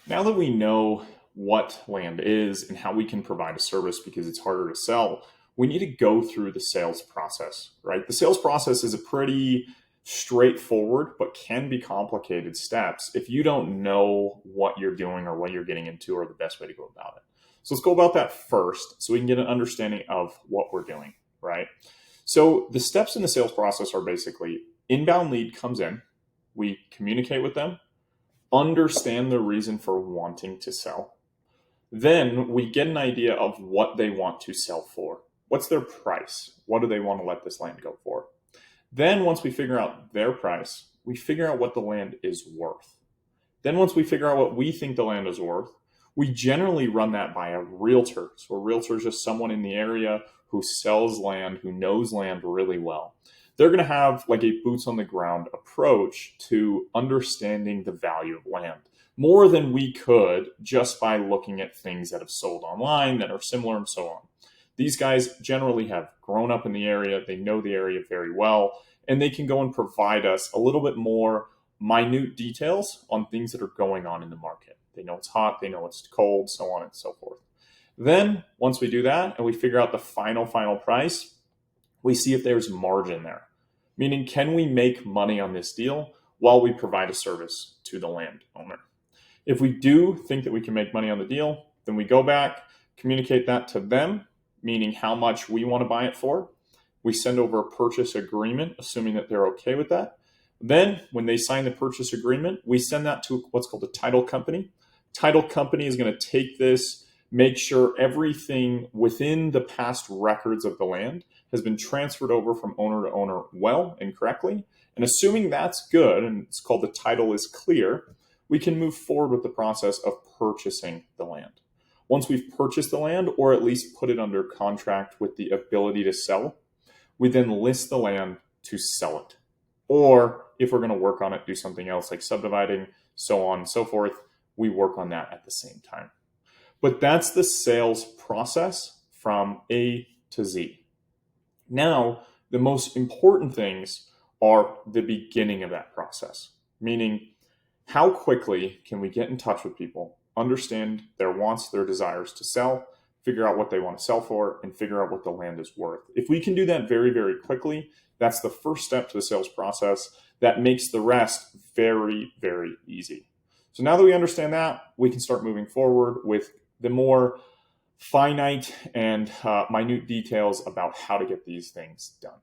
Now that we know what land is and how we can provide a service because it's harder to sell, we need to go through the sales process, right? The sales process is a pretty straightforward but can be complicated steps if you don't know what you're doing or what you're getting into or the best way to go about it. So let's go about that first so we can get an understanding of what we're doing, right? So the steps in the sales process are basically inbound lead comes in, we communicate with them, understand the reason for wanting to sell. Then we get an idea of what they want to sell for. What's their price? What do they want to let this land go for? Then once we figure out their price, we figure out what the land is worth. Then once we figure out what we think the land is worth, we generally run that by a realtor. So a realtor is just someone in the area who sells land, who knows land really well. They're going to have like a boots on the ground approach to understanding the value of land more than we could just by looking at things that have sold online that are similar and so on. These guys generally have grown up in the area, they know the area very well, and they can go and provide us a little bit more minute details on things that are going on in the market. They know it's hot, they know it's cold, so on and so forth. Then once we do that and we figure out the final price, we see if there's margin there. Meaning, can we make money on this deal while we provide a service to the landowner? If we do think that we can make money on the deal, then we go back, communicate that to them, meaning how much we want to buy it for. We send over a purchase agreement, assuming that they're okay with that. Then when they sign the purchase agreement, we send that to what's called a title company. Title company is going to take this, make sure everything within the past records of the land has been transferred over from owner to owner well and correctly. And assuming that's good, and it's called the title is clear, we can move forward with the process of purchasing the land. Once we've purchased the land, or at least put it under contract with the ability to sell, we then list the land to sell it. Or if we're going to work on it, do something else like subdividing, so on and so forth, we work on that at the same time. But that's the sales process from A to Z. Now, the most important things are the beginning of that process, meaning how quickly can we get in touch with people, understand their wants, their desires to sell, figure out what they want to sell for, and figure out what the land is worth. If we can do that very, very quickly, that's the first step to the sales process. That makes the rest very, very easy. So now that we understand that, we can start moving forward with the more finite and minute details about how to get these things done.